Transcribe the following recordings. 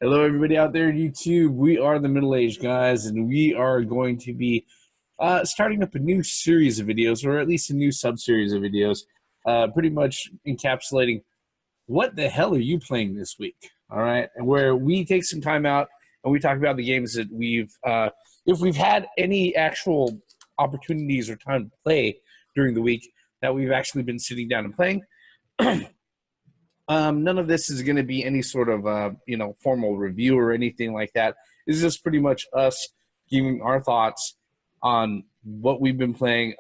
Hello, everybody out there on YouTube. We are the Middle Aged Guys, and we are going to be starting up a new series of videos, or at least a new sub-series of videos, pretty much encapsulating what the hell are you playing this week, all right? And where we take some time out and we talk about the games that if we've had any actual opportunities or time to play during the week that we've actually been sitting down and playing. None of this is going to be any sort of, formal review or anything like that. It's just pretty much us giving our thoughts on what we've been playing.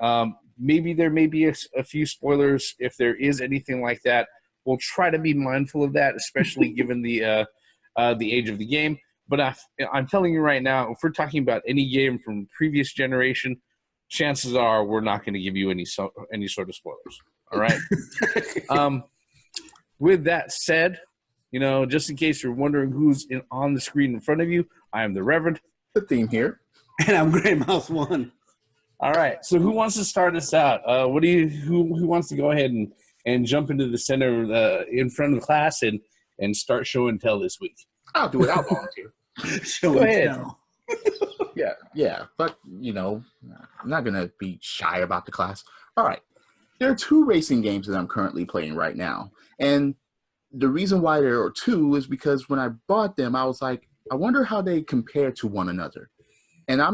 Maybe there may be a few spoilers. If there is anything like that, we'll try to be mindful of that, especially given the age of the game. But I'm telling you right now, if we're talking about any game from previous generation, chances are we're not going to give you any sort of spoilers. All right. With that said, just in case you're wondering who's on the screen in front of you, I am the Reverend. The theme here. And I'm Gray Mouse One. All right. So who wants to start us out? Who wants to go ahead and jump into the center in front of the class and start show and tell this week? I'll do it. I'll volunteer. Go ahead. Yeah. But, I'm not going to be shy about the class. All right. There are two racing games that I'm currently playing right now. And the reason why there are two is because when I bought them, I was like, I wonder how they compare to one another. And I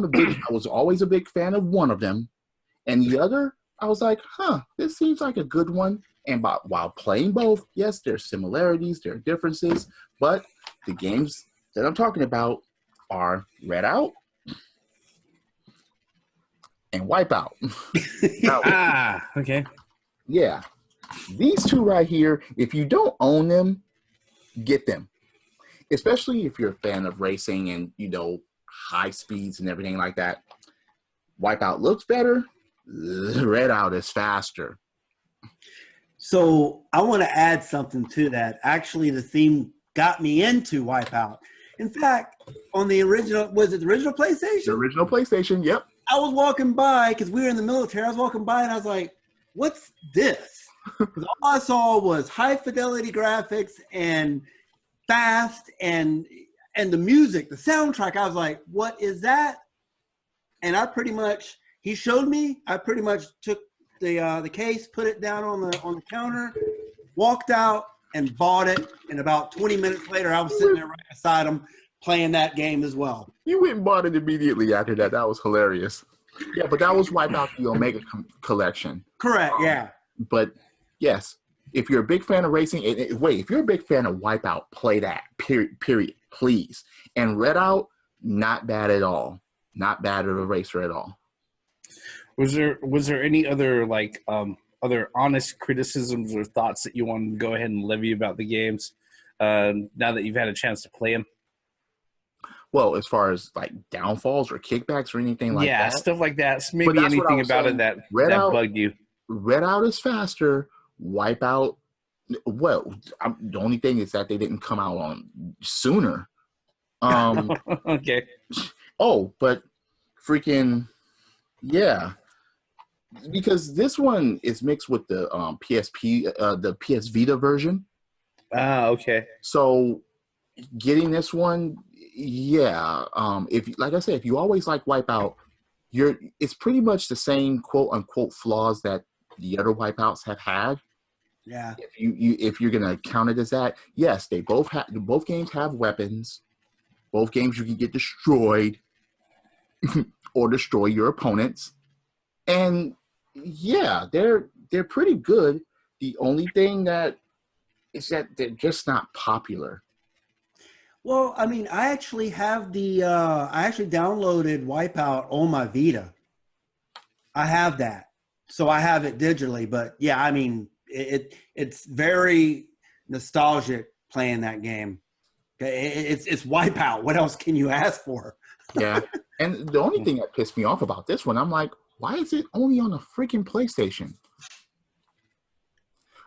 was always a big fan of one of them. And the other, I was like, this seems like a good one. And while playing both, yes, there are similarities, there are differences. But the games that I'm talking about are Redout and Wipeout. Okay. Yeah. These two right here, if you don't own them, get them. Especially if you're a fan of racing and, high speeds and everything like that. Wipeout looks better. Redout is faster. So I want to add something to that. Actually, the theme got me into Wipeout. In fact, on the original, was it the original PlayStation? The original PlayStation, yep. I was walking by, because we were in the military, I was walking by and I was like, what's this? 'Cause all I saw was high fidelity graphics and fast and the music, the soundtrack. I was like, what is that? And he showed me, I pretty much took the case, put it down on the counter, walked out and bought it. And about 20 minutes later, I was sitting there right beside him playing that game as well. You went and bought it immediately after that. That was hilarious. Yeah, but that was Wipeout the Omega collection. Correct, yeah. But yes, if you're a big fan of racing, if you're a big fan of Wipeout, play that, period, please. And Redout, not bad at all. Not bad of a racer at all. Was there any other other honest criticisms or thoughts that you wanted to go ahead and levy about the games now that you've had a chance to play them? Well, as far as downfalls or kickbacks or anything like that. Yeah, stuff like that. Maybe anything about it that bugged you. Redout is faster. Wipeout, well, the only thing is that they didn't come out on sooner. Okay. Oh, but freaking, yeah. Because this one is mixed with the PSP, the PS Vita version. Okay. So getting this one, yeah. Like I said, if you always like Wipeout, it's pretty much the same quote unquote flaws that the other Wipeouts have had. Yeah. If you're gonna count it as that, yes, both games have weapons. Both games you can get destroyed or destroy your opponents. And yeah, they're pretty good. The only thing that is that they're just not popular. Well, I mean, I actually have I actually downloaded Wipeout on my Vita. I have that. So I have it digitally, but yeah, I mean, it's very nostalgic playing that game. It's Wipeout. What else can you ask for? Yeah. And the only thing that pissed me off about this one, I'm like, why is it only on a freaking PlayStation?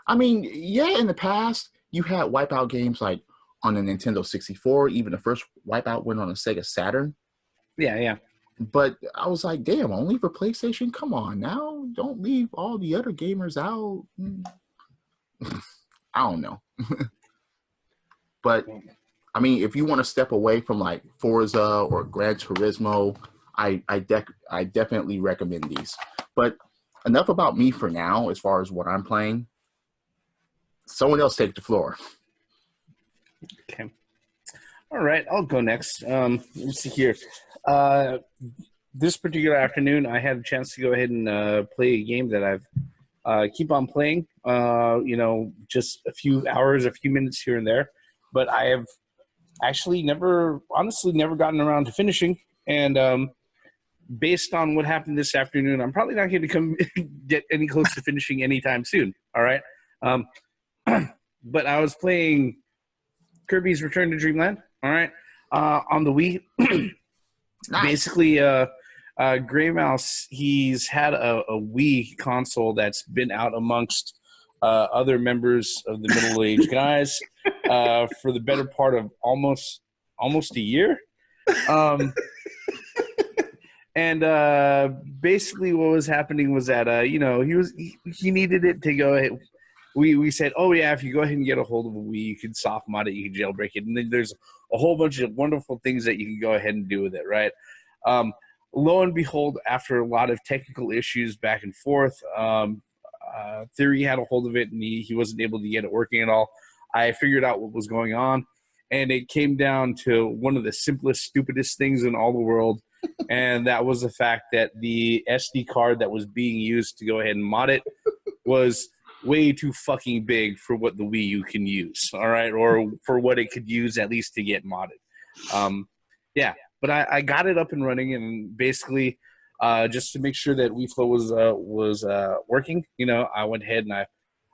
I mean, yeah, in the past, you had Wipeout games like on a Nintendo 64. Even the first Wipeout went on a Sega Saturn. Yeah. But I was like, damn, only for PlayStation? Come on now. Don't leave all the other gamers out. I don't know. But I mean, if you want to step away from like Forza or Gran Turismo, I definitely recommend these. But enough about me for now as far as what I'm playing. Someone else take the floor. Okay. All right, I'll go next. Let's see here. This particular afternoon, I had a chance to go ahead and play a game that I've keep on playing. Just a few hours, a few minutes here and there, but I have actually never gotten around to finishing. And based on what happened this afternoon, I'm probably not going to come get any close to finishing anytime soon. All right, but I was playing Kirby's Return to Dreamland. All right, on the Wii. Nice. Basically, Gray Mouse, he's had a Wii console that's been out amongst other members of the middle-aged guys for the better part of almost a year. And basically what was happening was that, he needed it to go ahead. We said, oh, yeah, if you go ahead and get a hold of a Wii, you can soft mod it, you can jailbreak it. And then there's a whole bunch of wonderful things that you can go ahead and do with it, right? Lo and behold, after a lot of technical issues back and forth, Theory had a hold of it, and he wasn't able to get it working at all. I figured out what was going on, and it came down to one of the simplest, stupidest things in all the world, and that was the fact that the SD card that was being used to go ahead and mod it was way too fucking big for what the Wii U can use, all right, or for what it could use at least to get modded. But I got it up and running, and basically just to make sure that WeFlow was working, I went ahead and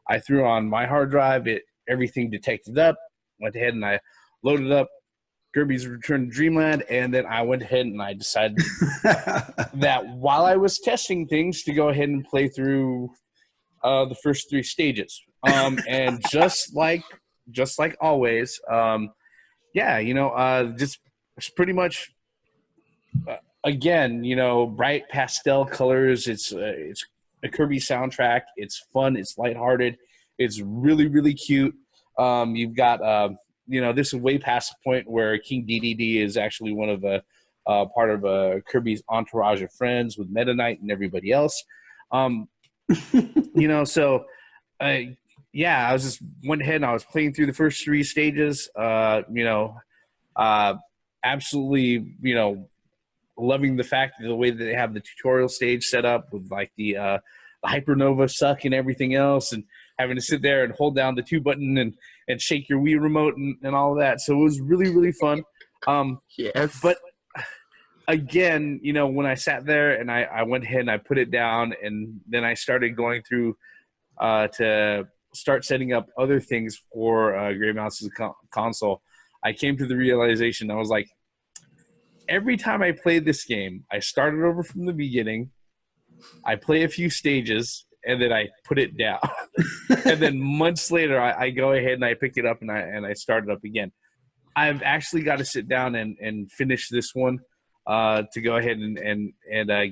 I threw on my hard drive. Everything detected up. Went ahead and I loaded up Kirby's Return to Dreamland, and then I went ahead and I decided that while I was testing things to go ahead and play through the first 3 stages. And just like always, just pretty much. Again, bright pastel colors. It's a Kirby soundtrack. It's fun. It's lighthearted. It's really, really cute. You've got, this is way past the point where King DDD is actually one of the part of Kirby's entourage of friends with Meta Knight and everybody else. So I was just went ahead and I was playing through the first 3 stages. Absolutely, loving the fact that the way that they have the tutorial stage set up with like the Hypernova suck and everything else, and having to sit there and hold down the 2 button and shake your Wii remote and all of that. So it was really, really fun. Yes. But again, when I sat there and I went ahead and I put it down, and then I started going through to start setting up other things for Gray Mouse's console, I came to the realization, I was like, every time I played this game, I started over from the beginning, I play a few stages, and then I put it down. And then months later, I go ahead and I pick it up and I start it up again. I've actually got to sit down and finish this one to go ahead and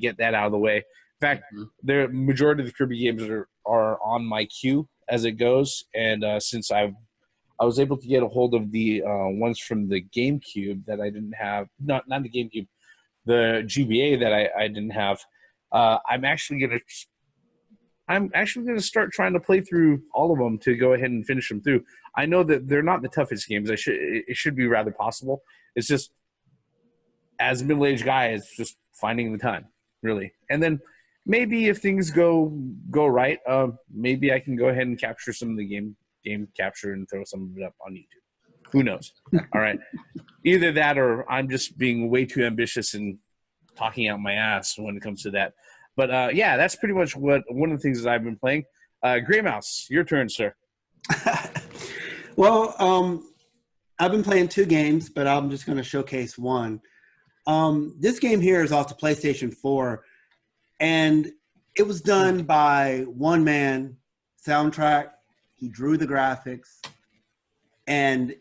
get that out of the way. In fact, the majority of the Kirby games are on my queue as it goes, and since I was able to get a hold of the ones from the GameCube that I didn't have, not the GameCube, the GBA that I didn't have. I'm actually gonna start trying to play through all of them to go ahead and finish them through. I know that they're not the toughest games. It should be rather possible. It's just, as a middle-aged guy, it's just finding the time, really. And then maybe if things go right, maybe I can go ahead and capture some of the game capture and throw some of it up on YouTube. Who knows? All right. Either that, or I'm just being way too ambitious and talking out my ass when it comes to that. But that's pretty much one of the things that I've been playing. Gray Mouse, your turn, sir. Well, I've been playing 2 games, but I'm just going to showcase one. This game here is off the PlayStation 4, and it was done by one man. Soundtrack. He drew the graphics, and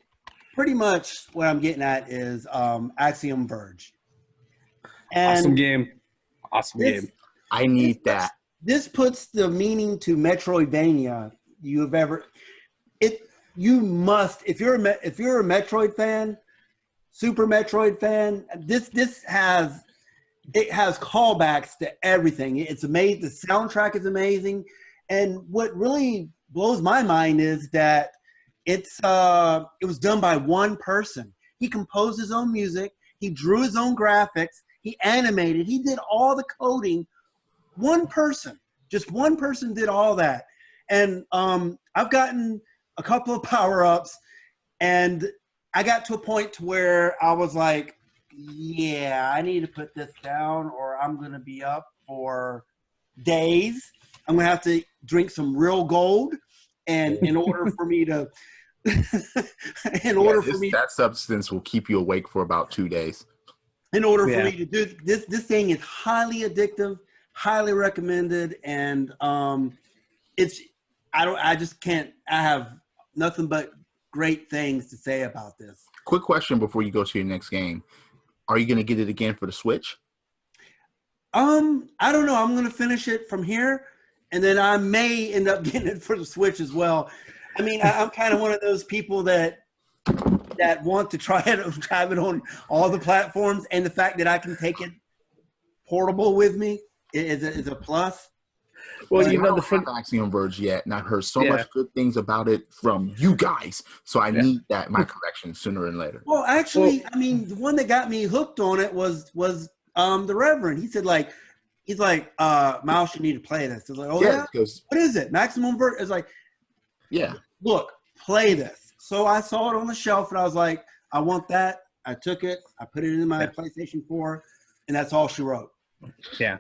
pretty much what I'm getting at is Axiom Verge. And Awesome game. I need that. This puts the meaning to Metroidvania you have ever. you must, if you're a Metroid fan, Super Metroid fan, this has callbacks to everything. It's amazing. The soundtrack is amazing, and what really blows my mind is that it was done by one person. He composed his own music. He drew his own graphics. He animated. He did all the coding. One person, just one person did all that. And I've gotten a couple of power-ups, and I got to a point to where I was like, yeah, I need to put this down or I'm going to be up for days. I'm going to have to drink some real gold. And in order for me to, that substance will keep you awake for about 2 days. In order for me to do this thing is highly addictive, highly recommended. And I just can't, I have nothing but great things to say about this. Quick question before you go to your next game. Are you going to get it again for the Switch? I don't know. I'm going to finish it from here, and then I may end up getting it for the Switch as well. I mean, I'm kind of one of those people that want to try it on all the platforms, and the fact that I can take it portable with me is a plus. Well, you know, the Axiom Verge yet, and I've heard so much good things about it from you guys. So I need that in my collection sooner than later. Well, actually, I mean, the one that got me hooked on it was the Reverend. He said he's like, Miles, you need to play this. I was like, oh yeah, what is it? Maximum Verge. It's like, look, play this. So I saw it on the shelf, and I was like, I want that. I took it. I put it in my PlayStation 4, and that's all she wrote. Yeah,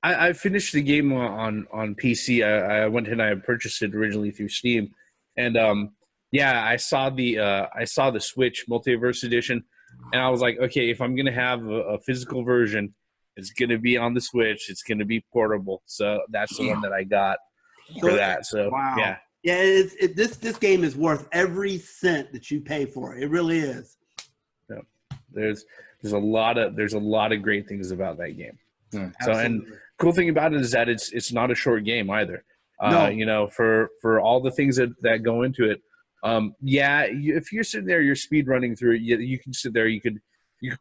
I finished the game on PC. I went and I purchased it originally through Steam, and I saw the Switch Multiverse Edition, and I was like, okay, if I'm gonna have a physical version, it's gonna be on the Switch. It's gonna be portable, so that's the one that I got for that. So wow. This game is worth every cent that you pay for it. It really is. Yeah. There's a lot of great things about that game. So and cool thing about it is that it's not a short game either. No. You know, for all the things that go into it. If you're sitting there, you're speed running through it. You can sit there. You could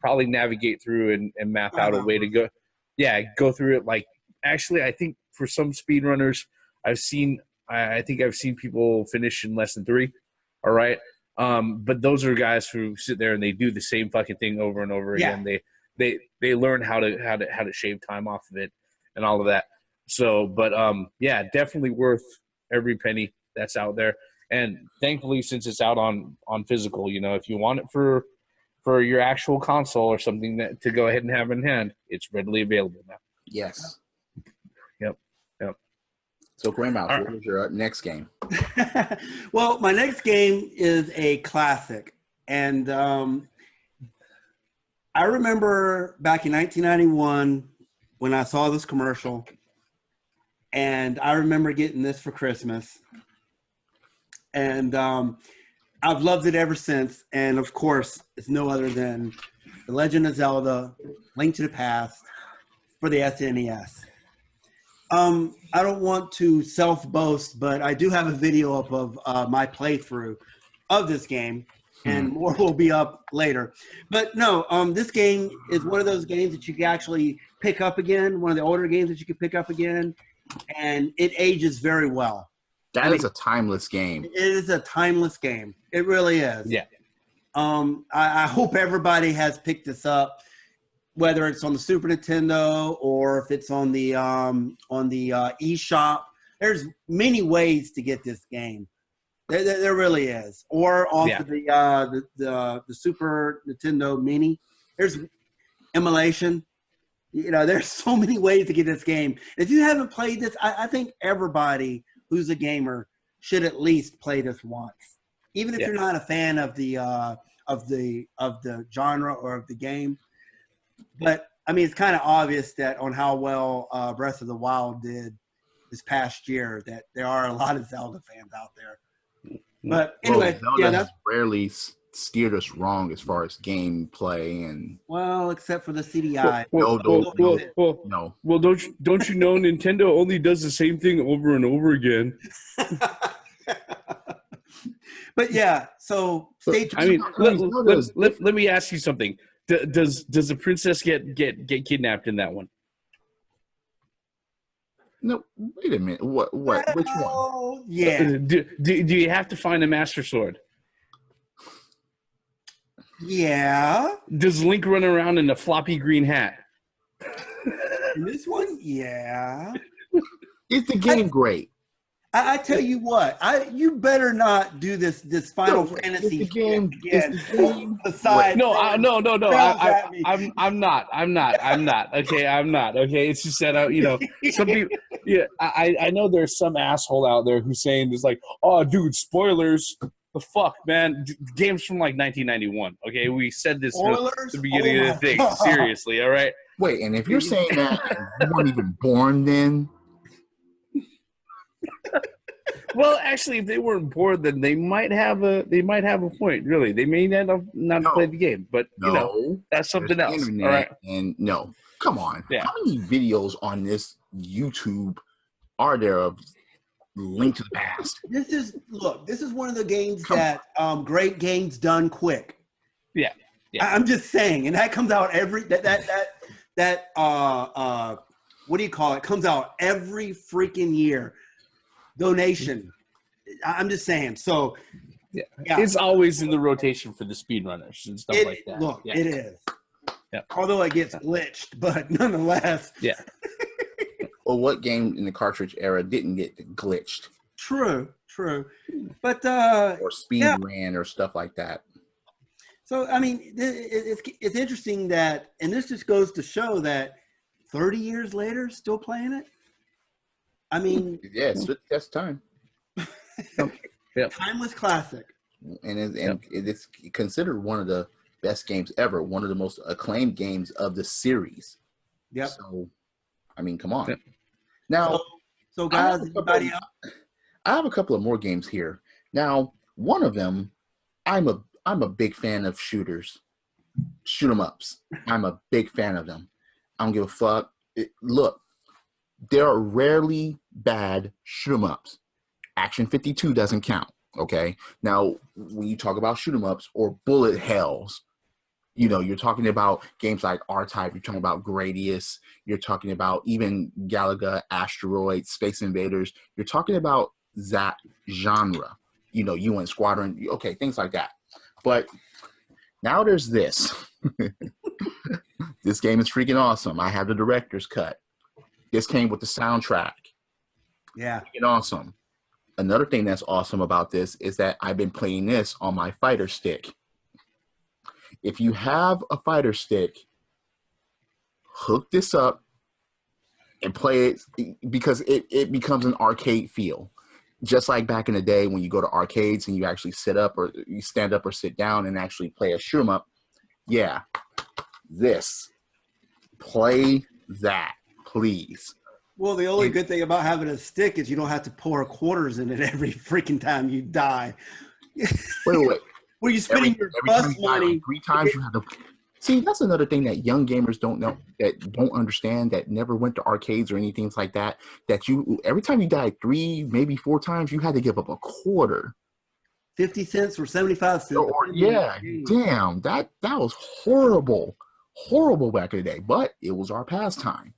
probably navigate through and map out a way to go. Yeah, go through it. Like actually, I think for some speed runners, I think I've seen people finish in less than 3. All right. But those are guys who sit there and they do the same fucking thing over and over again. They learn how to shave time off of it and all of that. So, but definitely worth every penny that's out there. And thankfully, since it's out on physical, you know, if you want it for your actual console or something that to go ahead and have in hand, it's readily available now. Yes. Yep. So, Grandmouse, what is your next game? Well, my next game is a classic, and I remember back in 1991 when I saw this commercial, and I remember getting this for Christmas, and I've loved it ever since. And of course, it's no other than The Legend of Zelda: Link to the Past for the SNES. I don't want to self-boast, but I do have a video up of my playthrough of this game, and more will be up later. But no, this game is one of those games that you can actually pick up again, one of the older games that you can pick up again, and it ages very well. That is a timeless game. It is a timeless game. It really is. Yeah. I hope everybody has picked this up, whether it's on the Super Nintendo or if it's on the eShop. There's many ways to get this game. There really is. Or onto the Super Nintendo Mini. There's emulation. You know, there's so many ways to get this game. If you haven't played this, I think everybody who's a gamer should at least play this once, even if you're not a fan of the genre or of the game. But I mean, it's kind of obvious that on how well Breath of the Wild did this past year, that there are a lot of Zelda fans out there. But anyway, Zelda has rarely steered us wrong as far as gameplay and except for the CDI. No. Well, don't you know Nintendo only does the same thing over and over again? But yeah, so stay tuned. I mean, let me ask you something. Does the princess get kidnapped in that one? No, wait a minute. What? Which one? Oh, yeah. Do you have to find a Master Sword? Yeah. Does Link run around in a floppy green hat? In this one, yeah. Is the game great? I tell you what, you better not do this Final Fantasy Is the game again. Besides, No. I'm not. Okay, I'm not. Okay, it's just that some people. Yeah, I know there's some asshole out there who's saying it's like, oh, dude, spoilers. The fuck, man. The game's from like 1991. Okay, we said this at the beginning of the thing. God. Seriously, all right. Wait, and if you're saying that you weren't even born then. Well, actually, if they weren't bored, then they might have a point. Really, they may not have played the game, but that's something else. All right. And no, come on. Yeah. How many videos on this YouTube are there of Link to the Past? This is one of the games that great games done quick. Yeah. I'm just saying, and that comes out every what do you call it? Comes out every freaking year. Donation. I'm just saying. So, yeah, it's always in the rotation for the speedrunners and stuff like that. Look, it is. Yeah. Although it gets glitched, but nonetheless. Yeah. Well, what game in the cartridge era didn't get glitched? True. But or speed ran or stuff like that. So I mean, it's interesting that, and this just goes to show that 30 years later, still playing it. I mean, yeah, it's time. Timeless classic. And it's considered one of the best games ever, one of the most acclaimed games of the series. Yep. So, I mean, come on. Yep. Now, so guys, anybody else? I have a couple of more games here. Now, one of them, I'm a big fan of shooters, shoot 'em ups. I'm a big fan of them. I don't give a fuck. Look. There are rarely bad shoot 'em ups. Action 52 doesn't count. Okay. Now, when you talk about shoot 'em ups or bullet hells, you're talking about games like R-Type. You're talking about Gradius. You're talking about even Galaga, Asteroid, Space Invaders. You're talking about that genre. UN Squadron. Okay, things like that. But now there's this. This game is freaking awesome. I have the director's cut. This came with the soundtrack. Yeah. Freaking awesome. Another thing that's awesome about this is that I've been playing this on my fighter stick. If you have a fighter stick, hook this up and play it because it becomes an arcade feel. Just like back in the day when you go to arcades and you actually sit up or you stand up or sit down and actually play a shoot 'em up. Yeah. Play that. Please. Well, the only good thing about having a stick is you don't have to pour quarters in it every freaking time you die. Wait. Were you spending your bus money? 3 times you have to. See, that's another thing that young gamers don't know, that don't understand, that never went to arcades or anything like that. That every time you died 3, maybe 4 times, you had to give up a quarter. 50 cents or 75 cents. Damn, that was horrible back in the day. But it was our pastime.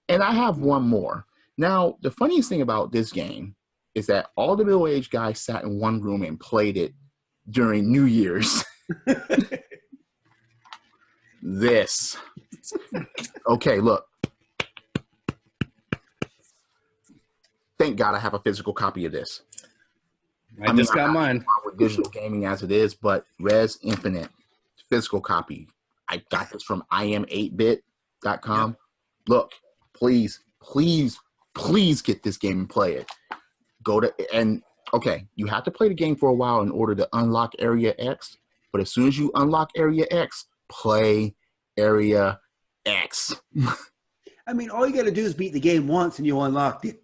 And I have one more. Now, the funniest thing about this game is that all the middle-aged guys sat in one room and played it during New Year's. This. Okay, look. Thank God I have a physical copy of this. I just got mine. With digital gaming as it is, but Res Infinite, physical copy. I got this from im8bit.com. Yep. Look. Please get this game and play it. You have to play the game for a while in order to unlock Area X. But as soon as you unlock Area X, play Area X. I mean, all you got to do is beat the game once and you'll unlock the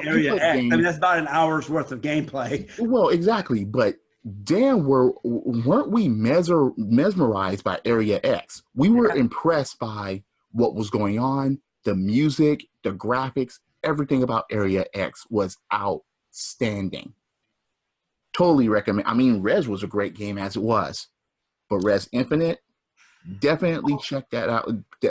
Area X. I mean, that's about an hour's worth of gameplay. Well, exactly. But damn, weren't we mesmerized by Area X? We were impressed by what was going on. The music, the graphics, everything about Area X was outstanding. totally recommend. I mean, Res was a great game as it was, but Res Infinite, definitely check that out.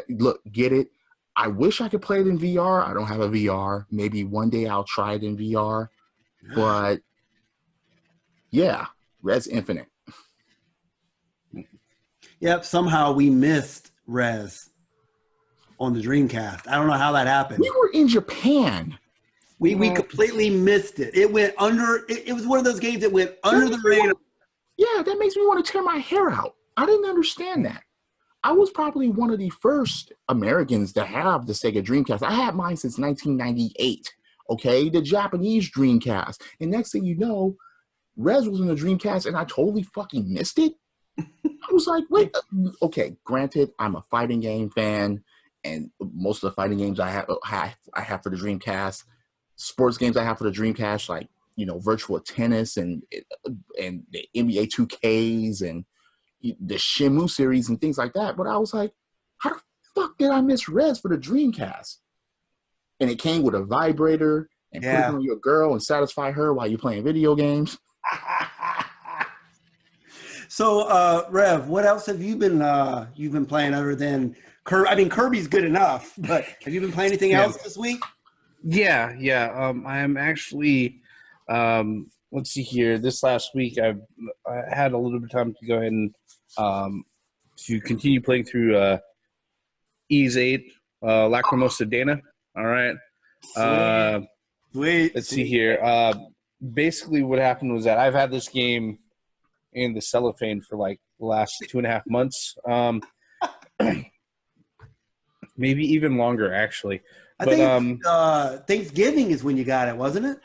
Look, get it. I wish I could play it in VR. I don't have a VR. Maybe one day I'll try it in VR. But yeah, Res Infinite. Yep, somehow we missed Res on the Dreamcast. I don't know how that happened. We were in Japan. We completely missed it. It went under. It was one of those games that went under the radar. Yeah, that makes me want to tear my hair out. I didn't understand that. I was probably one of the first Americans to have the Sega Dreamcast. I had mine since 1998. Okay, the Japanese Dreamcast. And next thing you know, Res was in the Dreamcast, and I totally fucking missed it. I was like, wait, okay, granted, I'm a fighting game fan, and most of the fighting games I have for the Dreamcast, sports games I have for the Dreamcast, like, you know, virtual tennis and the NBA 2Ks and the Shenmue series and things like that. But I was like, how the fuck did I miss Res for the Dreamcast? And it came with a vibrator and put it on your girl and satisfy her while you're playing video games. So, Rev, what else have you been playing other than Kirby? I mean, Kirby's good enough, but have you been playing anything else this week? Yeah. I am actually. Let's see here. This last week, I had a little bit of time to go ahead and to continue playing through Ys 8, Lacrimosa Dana. All right. Sweet. Let's see here. Basically, what happened was that I've had this game in the cellophane for like the last 2.5 months, maybe even longer, actually. I think Thanksgiving is when you got it, wasn't it?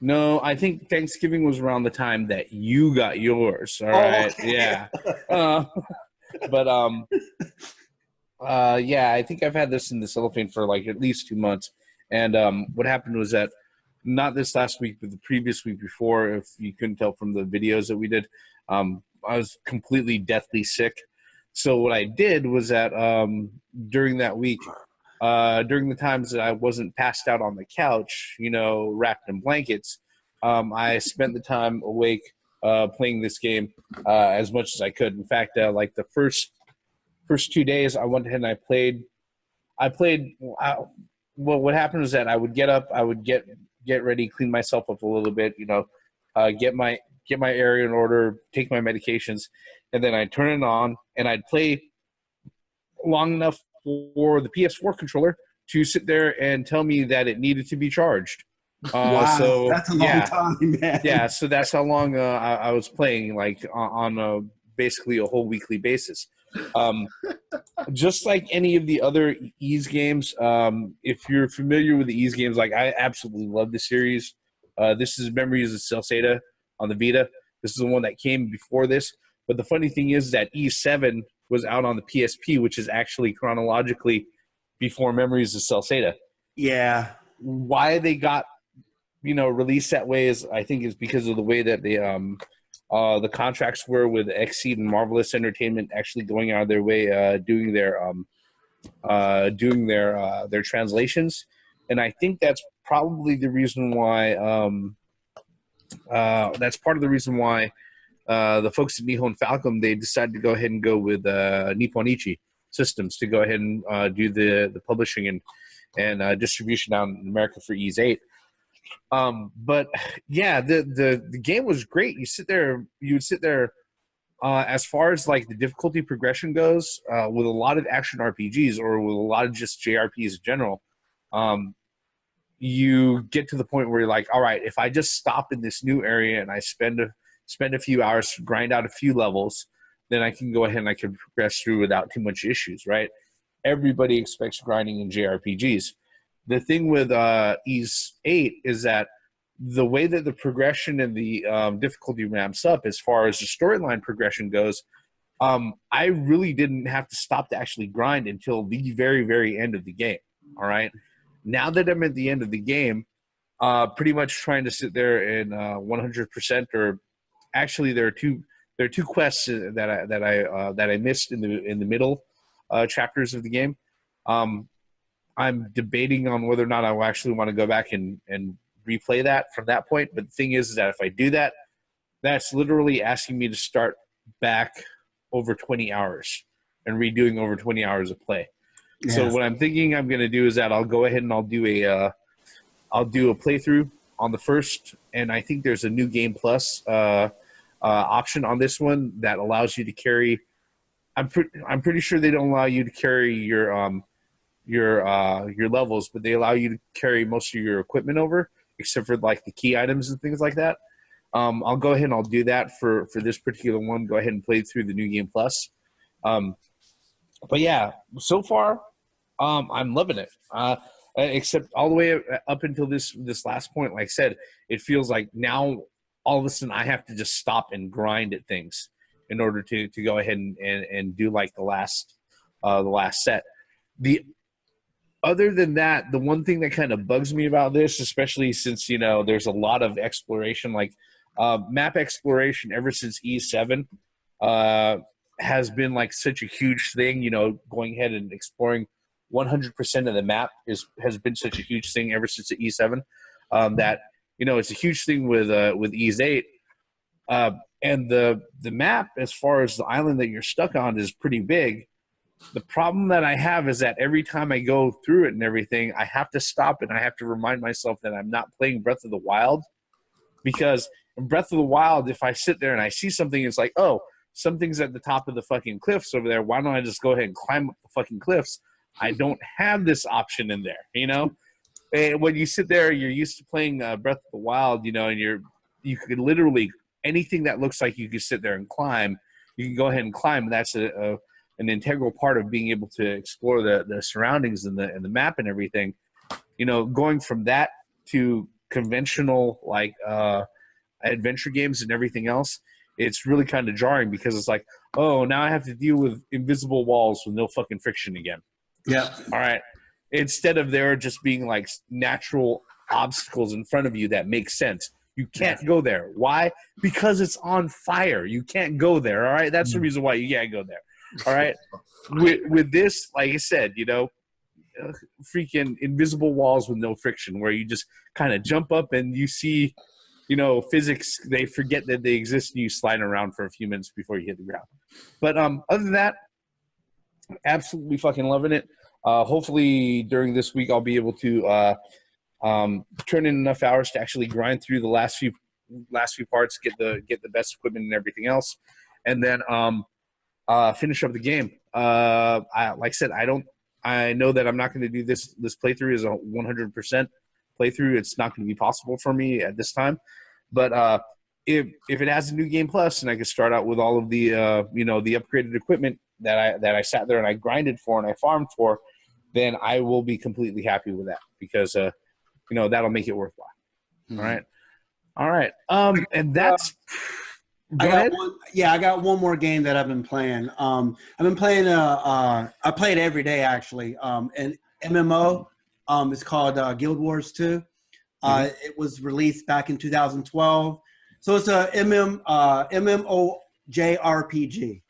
No, I think Thanksgiving was around the time that you got yours. All right, okay. Yeah. Yeah, I think I've had this in the cellophane for like at least 2 months. And what happened was that not this last week, but the previous week before, if you couldn't tell from the videos that we did, I was completely deathly sick. So what I did was that during that week, during the times that I wasn't passed out on the couch, you know, wrapped in blankets, I spent the time awake playing this game as much as I could. In fact, like the first 2 days, I went ahead and I played. Well, what happened was that I would get up, I would get ready, clean myself up a little bit, you know, get my area in order, take my medications, and then I'd turn it on and I'd play long enough for the PS4 controller to sit there and tell me that it needed to be charged. Wow, so that's a long time, man. Yeah, so that's how long I was playing, like on basically a whole weekly basis. Just like any of the other Ys games, if you're familiar with the Ys games, like I absolutely love the series. This is Memories of Celceta on the Vita. This is the one that came before this. But the funny thing is that Ys 7 was out on the PSP, which is actually chronologically before Memories of Celceta. Yeah. Why they got, you know, released that way is, I think, is because of the way that the contracts were with Xseed and Marvelous Entertainment actually going out of their way doing their translations. And I think that's probably the reason why that's part of the reason why the folks at Nihon Falcom, they decided to go ahead and go with Nipponichi Systems to go ahead and do the publishing and distribution down in America for Ys 8. But yeah, the game was great. You would sit there as far as like the difficulty progression goes, with a lot of action RPGs or with a lot of just JRPGs in general. You get to the point where you're like, all right, if I just stop in this new area and I spend a few hours to grind out a few levels, then I can go ahead and I can progress through without too much issues, right? Everybody expects grinding in JRPGs. The thing with Ys 8 is that the way that the progression and the difficulty ramps up as far as the storyline progression goes, I really didn't have to stop to actually grind until the very, very end of the game, all right? Now that I'm at the end of the game, pretty much trying to sit there and 100%, or actually there are two quests that I missed in the middle chapters of the game. I'm debating on whether or not I will actually want to go back and replay that from that point. But the thing is that if I do that, that's literally asking me to start back over 20 hours and redoing over 20 hours of play. Yeah. So what I'm thinking I'm going to do is that I'll go ahead and I'll do a playthrough on the first, and I think there's a new Game Plus option on this one that allows you to carry. I'm pretty sure they don't allow you to carry your levels, but they allow you to carry most of your equipment over, except for like the key items and things like that. I'll go ahead and I'll do that for this particular one. Go ahead and play through the new Game Plus. But yeah, so far, I'm loving it. Except all the way up until this last point, like I said, it feels like now all of a sudden I have to just stop and grind at things in order to go ahead and do like the last set. Other than that, the one thing that kind of bugs me about this, especially since, you know, there's a lot of exploration, like map exploration ever since E7 has been like such a huge thing, you know, going ahead and exploring 100% of the map has been such a huge thing ever since the E7 that, you know, it's a huge thing with E8. And the map, as far as the island that you're stuck on, is pretty big. The problem that I have is that every time I go through it and everything, I have to stop and I have to remind myself that I'm not playing Breath of the Wild. Because in Breath of the Wild, if I sit there and I see something, it's like, oh, something's at the top of the fucking cliffs over there. Why don't I just go ahead and climb up the fucking cliffs? I don't have this option in there, you know? And when you sit there, you're used to playing Breath of the Wild, you know, and you could literally, anything that looks like you could sit there and climb, you can go ahead and climb. That's an integral part of being able to explore the surroundings and the map and everything. You know, going from that to conventional, like, adventure games and everything else, it's really kind of jarring because it's like, oh, now I have to deal with invisible walls with no fucking friction again. Yeah. All right. Instead of there just being like natural obstacles in front of you that make sense. You can't go there. Why? Because it's on fire. You can't go there. All right. That's the reason why you can't go there. All right. With this, like I said, you know, freaking invisible walls with no friction, where you just kind of jump up and you see, you know, physics, they forget that they exist and you slide around for a few minutes before you hit the ground. But other than that, absolutely fucking loving it. Hopefully during this week I'll be able to turn in enough hours to actually grind through the last few parts, get the best equipment and everything else, and then finish up the game. Like I said, I know that I'm not going to do this playthrough as a 100% playthrough. It's not going to be possible for me at this time, but if it has a new Game Plus and I can start out with all of the you know, the upgraded equipment that I sat there and I grinded for and I farmed for, then I will be completely happy with that, because you know, that'll make it worthwhile. Mm-hmm. All right. And that's I got one more game that I've been playing. I've been playing I play it every day actually. An MMO. It's called Guild Wars 2. It was released back in 2012. So it's a MMO JRPG.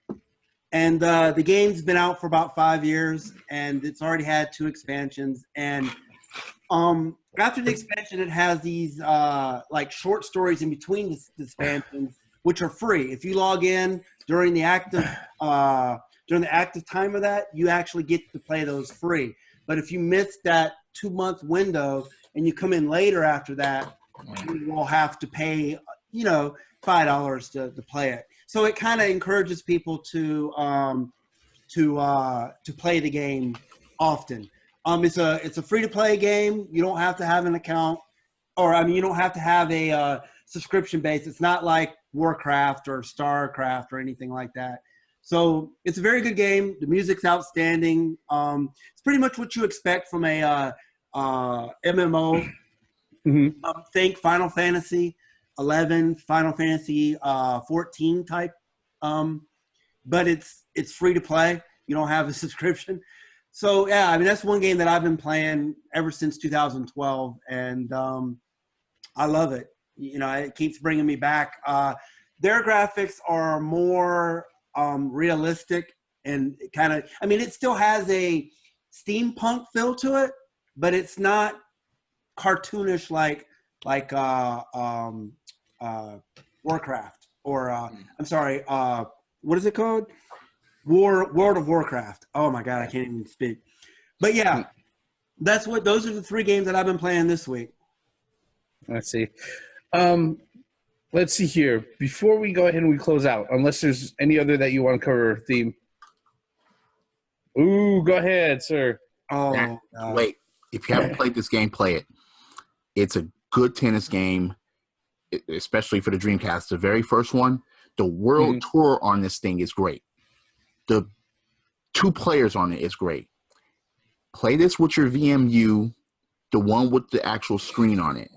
And the game's been out for about 5 years, and it's already had 2 expansions. And after the expansion, it has these like short stories in between the expansions, which are free. If you log in during the active time of that, you actually get to play those free. But if you miss that 2-month window and you come in later after that, you will have to pay, you know, $5 to play it. So it kind of encourages people to play the game often. It's a free to play game. You don't have to have an account, or you don't have to have a subscription base. It's not like Warcraft or StarCraft or anything like that. So it's a very good game. The music's outstanding. It's pretty much what you expect from a MMO. Mm-hmm. Think Final Fantasy 11, Final Fantasy 14 type. But it's free to play. You don't have a subscription. So yeah, I mean, that's one game that I've been playing ever since 2012, and I love it. You know, it keeps bringing me back. Their graphics are more realistic and kind of, I mean, it still has a steampunk feel to it, but it's not cartoonish like Warcraft. or I'm sorry, what is it called? World of Warcraft. Oh my God, I can't even speak. But yeah, those are the 3 games that I've been playing this week. Let's see. Let's see here. Before we go ahead and we close out, unless there's any other that you want to cover, theme. Ooh, go ahead, sir. Oh, wait. If you haven't played this game, play it. It's a good tennis game, especially for the Dreamcast. The very first one, the world tour on this thing is great. The 2 players on it is great. Play this with your VMU, the one with the actual screen on it,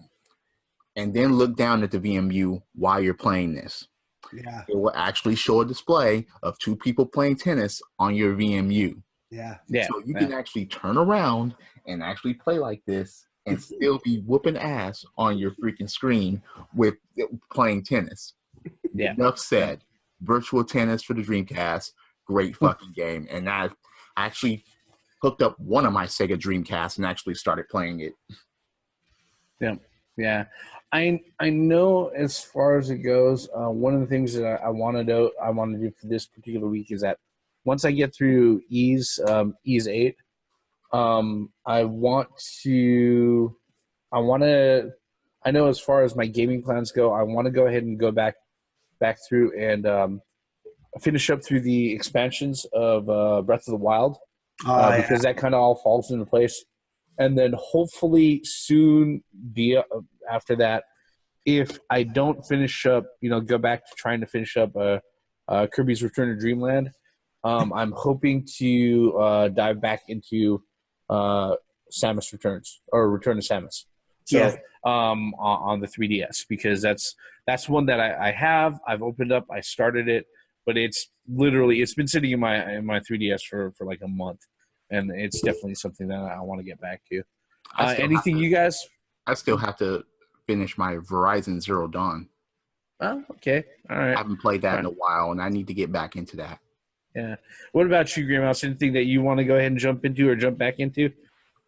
and then look down at the VMU while you're playing this. Yeah. It will actually show a display of 2 people playing tennis on your VMU. Yeah. So you can actually turn around and actually play like this and still be whooping ass on your freaking screen with playing tennis. Yeah. Enough said. Virtual tennis for the Dreamcast. Great fucking game. And I actually hooked up one of my Sega Dreamcasts and actually started playing it. Yeah. I know as far as it goes, one of the things that I want to do for this particular week is that once I get through Ys 8, I know as far as my gaming plans go, I want to go ahead and go back through and finish up through the expansions of Breath of the Wild, because that kind of all falls into place. And then hopefully soon after that, if I don't finish up, go back to trying to finish up Kirby's Return to Dreamland, I'm hoping to dive back into Samus Returns, or Return to Samus. So on the 3DS, because that's one that I have. I've opened up. I started it, but it's been sitting in my 3DS for like a month, and it's definitely something that I want to get back to. Anything you guys? I still have to finish my Horizon Zero Dawn. Oh, okay. All right. I haven't played that in a while, and I need to get back into that. Yeah. What about you, Graham Mouse? Anything that you want to go ahead and jump into or jump back into?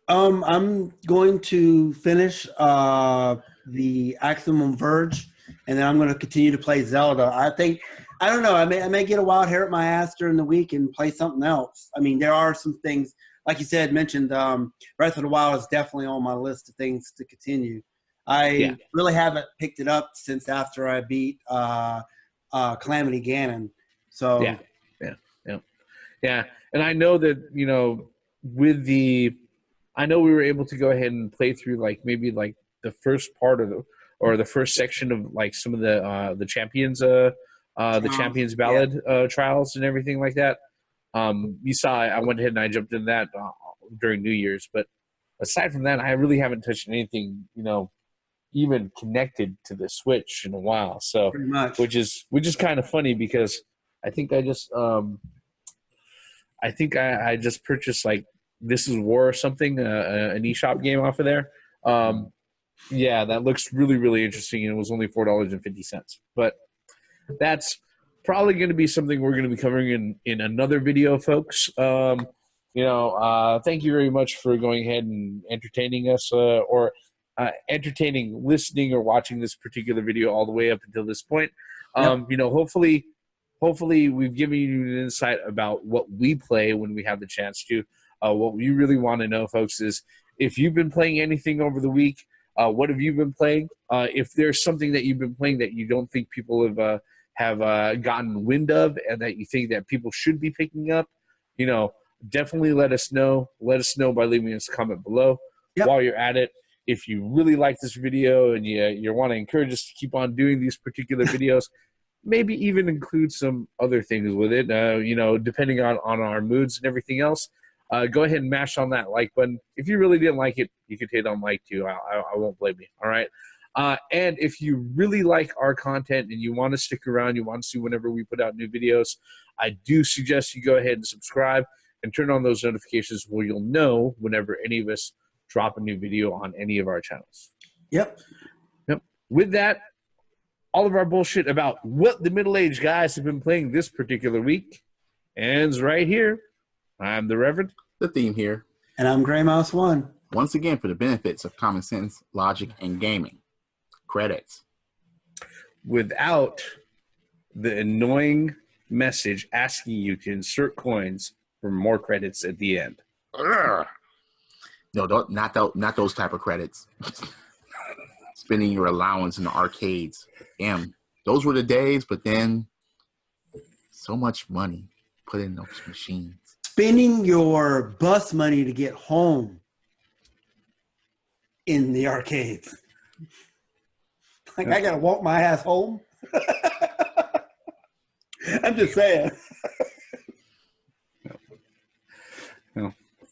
I'm going to finish the Aximum Verge, and then I'm going to continue to play Zelda. I don't know. I may get a wild hair at my ass during the week and play something else. I mean, there are some things, like you said, mentioned. Breath of the Wild is definitely on my list of things to continue. I really haven't picked it up since after I beat Calamity Ganon. So yeah. And I know that I know we were able to go ahead and play through maybe the first part of the first section of some of the champions the Champions Ballad trials and everything like that. You saw I went ahead and I jumped in that during New Year's, but aside from that, I really haven't touched anything even connected to the Switch in a while. So pretty much. which is kind of funny, because I think I just purchased This Is War or something, an eShop game off of there. Yeah, that looks really, really interesting, and it was only $4.50. But that's probably going to be something we're going to be covering in another video, folks. Thank you very much for going ahead and entertaining us, or entertaining, listening, or watching this particular video all the way up until this point. Hopefully we've given you an insight about what we play when we have the chance to. What we really want to know, folks, is if you've been playing anything over the week, what have you been playing? If there's something that you've been playing that you don't think people have gotten wind of, and that you think that people should be picking up, definitely let us know. Let us know by leaving us a comment below. Yep. While you're at it, if you really like this video and you want to encourage us to keep on doing these particular videos, maybe even include some other things with it, depending on our moods and everything else. Go ahead and mash on that like button. If you really didn't like it, you could hit on like too. I won't blame you. All right. And if you really like our content and you want to stick around, you want to see whenever we put out new videos, I do suggest you go ahead and subscribe and turn on those notifications where you'll know whenever any of us drop a new video on any of our channels. Yep. With that, all of our bullshit about what the middle-aged guys have been playing this particular week ends right here. I'm the Reverend. The Theme here. And I'm Gray Mouse 1. Once again, for the benefits of common sense, logic, and gaming. Credits. Without the annoying message asking you to insert coins for more credits at the end. Ugh. No, not those type of credits. Spending your allowance in the arcades. Damn, those were the days, but then so much money put in those machines. Spending your bus money to get home in the arcades. Like, I gotta walk my ass home. I'm just saying.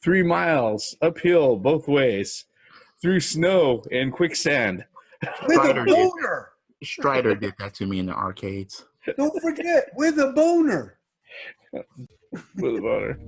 3 miles uphill both ways through snow and quicksand. With a boner. Strider did that to me in the arcades. Don't forget, with a boner. With a boner.